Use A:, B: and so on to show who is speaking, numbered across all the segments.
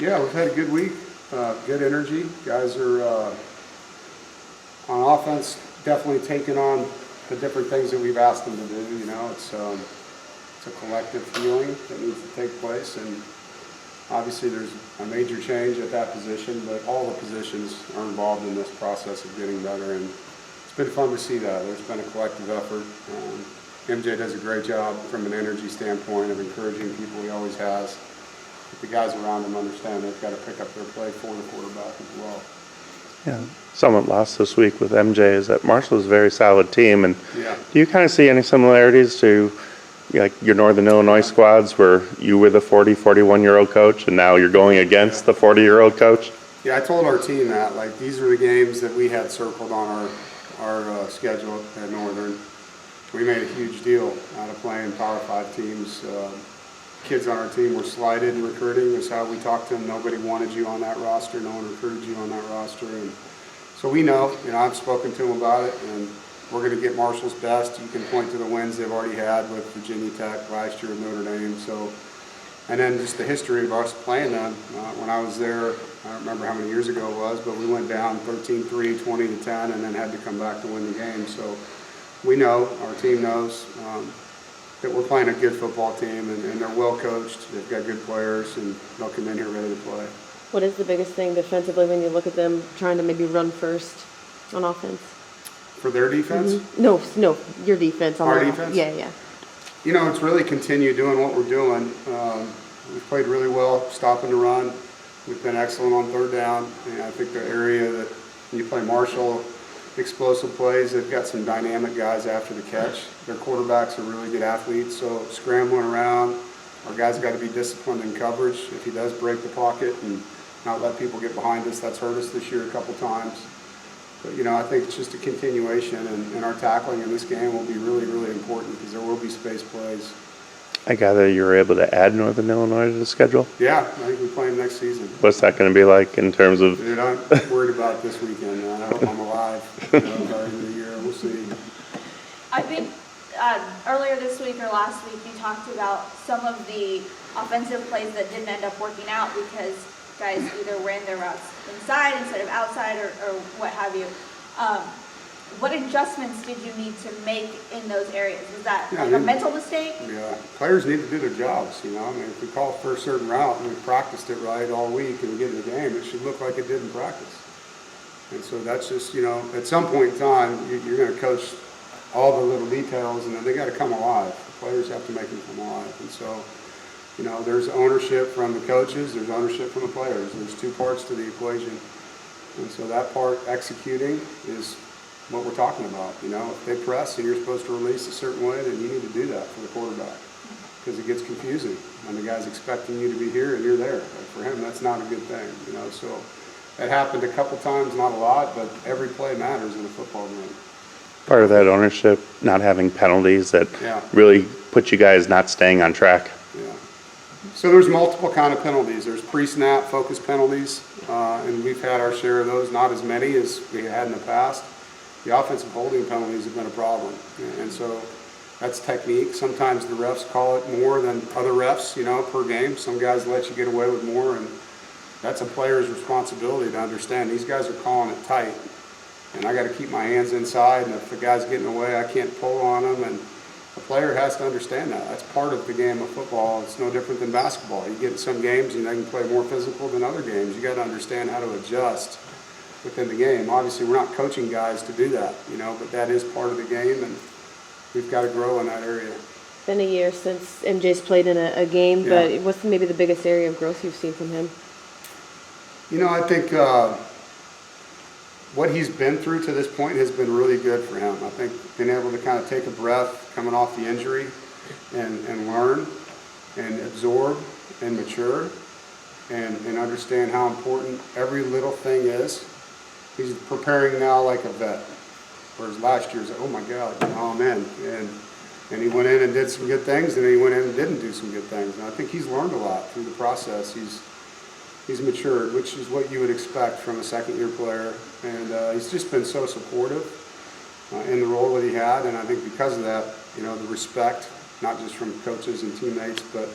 A: Yeah, we've had a good week, good energy. Guys are on offense, definitely taking on the different things that we've asked them to do. It's a collective feeling that needs to take place, and obviously there's a major change at that position, but all the positions are involved in this process of getting better, and it's been fun to see that. There's been a collective effort. MJ does a great job from an energy standpoint of encouraging people. He always has. But the guys around him understand they've got to pick up their play for the quarterback as well.
B: Yeah, somewhat lost this week with MJ is that Marshall is a very solid team. And
A: Yeah.
B: do you kind of see any similarities to like your Northern Illinois squads where you were the 41-year-old coach and now you're going against the 40-year-old coach?
A: Yeah, I told our team that, like, these are the games that we had circled on our schedule at Northern. We made a huge deal out of playing Power 5 teams. Kids on our team were slighted in recruiting. That's how we talked to them. Nobody wanted you on that roster. No one recruited you on that roster. And so we know, I've spoken to them about it, and we're going to get Marshall's best. You can point to the wins they've already had with Virginia Tech last year with Notre Dame. So, and then just the history of us playing them. When I was there, I don't remember how many years ago it was, but we went down 13-3, 20-10, and then had to come back to win the game. So we know, our team knows, that we're playing a good football team, and they're well coached. They've got good players, and they'll come in here ready to play.
C: What is the biggest thing defensively when you look at them trying to maybe run first on offense?
A: For their defense?
C: Mm-hmm. No, your defense.
A: Our defense?
C: Yeah.
A: It's really continue doing what we're doing. We've played really well stopping the run. We've been excellent on third down. And I think the area that when you play Marshall, explosive plays, they've got some dynamic guys after the catch. Their quarterbacks are really good athletes, so scrambling around, our guys got to be disciplined in coverage. If he does break the pocket and not let people get behind us, that's hurt us this year a couple times. But, I think it's just a continuation, and our tackling in this game will be really, really important because there will be space plays.
B: I gather you were able to add Northern Illinois to the schedule?
A: Yeah, I think we play them next season.
B: What's that going to be like in terms of...
A: Dude, I'm worried about this weekend, man. I hope I'm alive by the end of the year. We'll see.
D: I think earlier this week or last week you talked about some of the offensive plays that didn't end up working out because guys either ran their routes inside instead of outside or what have you. What adjustments did you need to make in those areas? Was that a mental mistake?
A: Yeah, players need to do their jobs, if we call for a certain route and we practiced it right all week and we get in the game, it should look like it did in practice. And so that's just, at some point in time, you're going to coach all the little details, and then they got to come alive. The players have to make them come alive. And so, there's ownership from the coaches, there's ownership from the players. There's two parts to the equation. And so that part, executing, is what we're talking about. If they press and you're supposed to release a certain way, then you need to do that for the quarterback because it gets confusing when the guy's expecting you to be here and you're there. For him, that's not a good thing. So that happened a couple times, not a lot, but every play matters in a football game.
B: Part of that ownership, not having penalties that really put you guys not staying on track.
A: Yeah. So there's multiple kind of penalties. There's pre-snap focus penalties, and we've had our share of those, not as many as we had in the past. The offensive holding penalties have been a problem, and so that's technique. Sometimes the refs call it more than other refs, per game. Some guys let you get away with more, and that's a player's responsibility to understand. These guys are calling it tight, and I got to keep my hands inside, and if the guy's getting away, I can't pull on them, and the player has to understand that. That's part of the game of football. It's no different than basketball. You get in some games, they can play more physical than other games. You got to understand how to adjust within the game. Obviously, we're not coaching guys to do that, but that is part of the game, and we've got to grow in that area.
C: Been a year since MJ's played in a game, but what's maybe the biggest area of growth you've seen from him?
A: I think what he's been through to this point has been really good for him. I think being able to kind of take a breath coming off the injury and learn and absorb and mature and understand how important every little thing is. He's preparing now like a vet, whereas last year was like, oh my God, I'm in. And he went in and did some good things, and then he went in and didn't do some good things. And I think he's learned a lot through the process. He's matured, which is what you would expect from a second-year player. And he's just been so supportive in the role that he had. And I think because of that, the respect, not just from coaches and teammates, but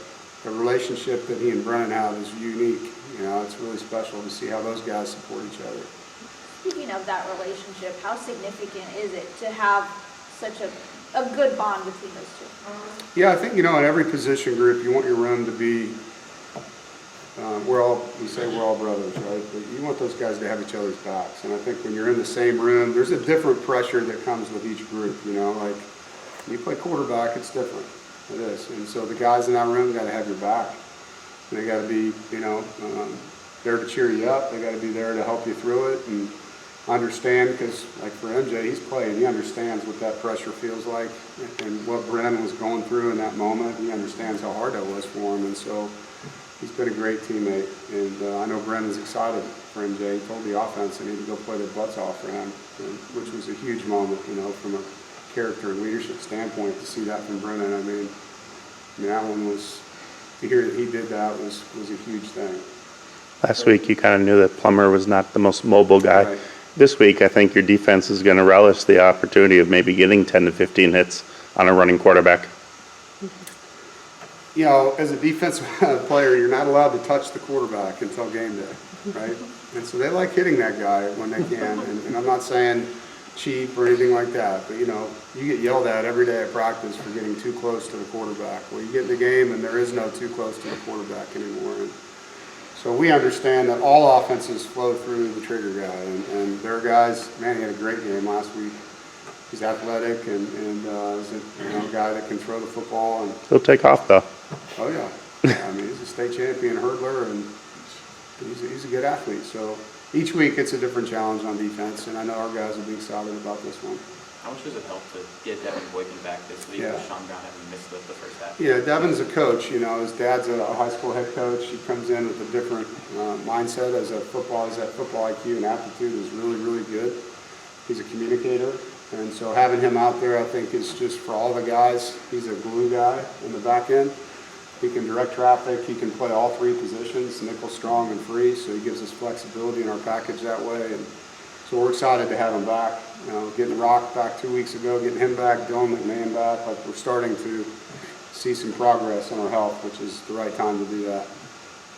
A: the relationship that he and Brennan have is unique. You know, it's really special to see how those guys support each other.
D: Speaking of that relationship, how significant is it to have such a good bond between those two?
A: Yeah, I think, you know, in every position group, you want your room to be, we say we're all brothers, right? But you want those guys to have each other's backs. And I think when you're in the same room, there's a different pressure that comes with each group, you know, like when you play quarterback, it's different. It is. And so the guys in that room got to have your back. And they got to be, you know, there to cheer you up. They got to be there to help you through it and understand, because like for MJ, he's played. He understands what that pressure feels like and what Brennan was going through in that moment. He understands how hard that was for him. And so he's been a great teammate. And I know Brennan's excited for MJ. He told the offense they need to go play their butts off for him, which was a huge moment, you know, from a character and leadership standpoint to see that from Brennan. I mean that one was, to hear that he did that was a huge thing.
B: Last week, you kind of knew that Plummer was not the most mobile guy.
A: Right.
B: This week, I think your defense is going to relish the opportunity of maybe getting 10 to 15 hits on a running quarterback.
A: You know, as a defensive player, you're not allowed to touch the quarterback until game day, right? And so they like hitting that guy when they can. And I'm not saying cheap or anything like that, but, you know, you get yelled at every day at practice for getting too close to the quarterback. Well, you get in the game and there is no too close to the quarterback anymore. And so we understand that all offenses flow through the trigger guy. And their guys, man, he had a great game last week. He's athletic and is a guy that can throw the football. And
B: He'll take off, though.
A: oh, yeah. I mean, he's a state champion hurdler, and he's a good athlete. So each week it's a different challenge on defense, and I know our guys will be excited about this one.
E: How much does it help to get Devin Boykin back this week with Sean Brown having missed the first half?
A: Yeah, Devin's a coach. You know, his dad's a high school head coach. He comes in with a different mindset as a football. His football IQ and aptitude is really, really good. He's a communicator. And so having him out there, I think, is just for all the guys. He's a glue guy in the back end. He can direct traffic. He can play all three positions, nickel, strong, and free. So he gives us flexibility in our package that way. And so we're excited to have him back. You know, getting Rock back 2 weeks ago, getting him back, Dylan McMahon back. Like, we're starting to see some progress in our health, which is the right time to do that.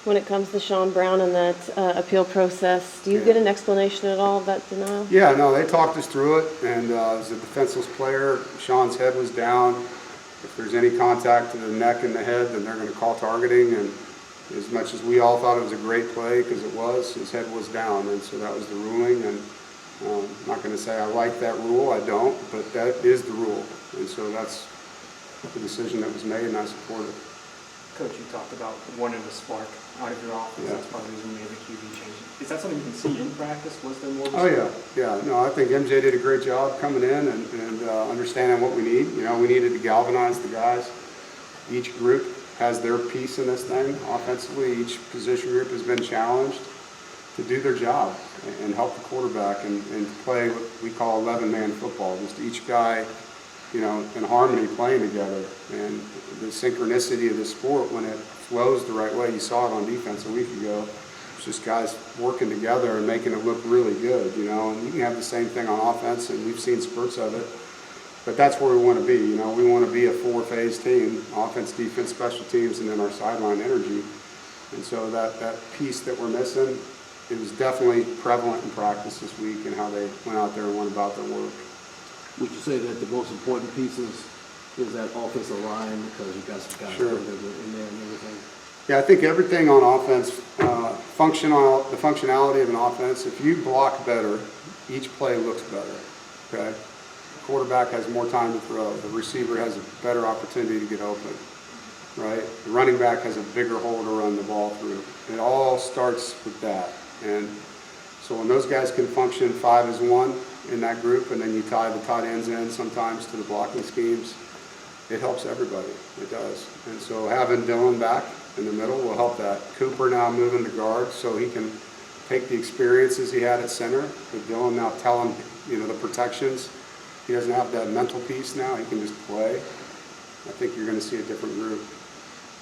C: When it comes to Sean Brown and that appeal process, do you get an explanation at all of that denial?
A: Yeah, no, they talked us through it, and as a defenseless player, Sean's head was down. If there's any contact to the neck and the head, then they're going to call targeting, and as much as we all thought it was a great play, because it was, his head was down, and so that was the ruling, and I'm not going to say I like that rule, I don't, but that is the rule, and so that's the decision that was made, and I support it.
F: Coach, you talked about wanting to spark out of your offense.
A: Yeah.
F: That's part of the reason we made the QB change. Is that something you can see in practice? Was there more?
A: Oh, yeah. No, I think MJ did a great job coming in and understanding what we need. You know, we needed to galvanize the guys. Each group has their piece in this thing. Offensively, each position group has been challenged to do their job and help the quarterback and to play what we call 11-man football. Just each guy, you know, in harmony playing together. And the synchronicity of the sport, when it flows the right way, you saw it on defense a week ago. It's just guys working together and making it look really good, you know. And you can have the same thing on offense, and we've seen spurts of it. But that's where we want to be, you know. We want to be a four-phase team: offense, defense, special teams, and then our sideline energy. And so that piece that we're missing, it was definitely prevalent in practice this week and how they went out there and went about their work.
G: Would you say that the most important pieces is that offensive line, because you got some guys
A: Sure.
G: that were in there and everything?
A: Yeah, I think everything on offense, the functionality of an offense, if you block better, each play looks better, okay? The quarterback has more time to throw. The receiver has a better opportunity to get open, right? The running back has a bigger hole to run the ball through. It all starts with that. And so when those guys can function 5 as 1 in that group, and then you tie the tight ends in sometimes to the blocking schemes, it helps everybody. It does. And so having Dylan back in the middle will help that. Cooper now moving to guard so he can take the experiences he had at center, with Dylan now telling, you know, the protections. He doesn't have that mental piece now. He can just play. I think you're going to see a different group.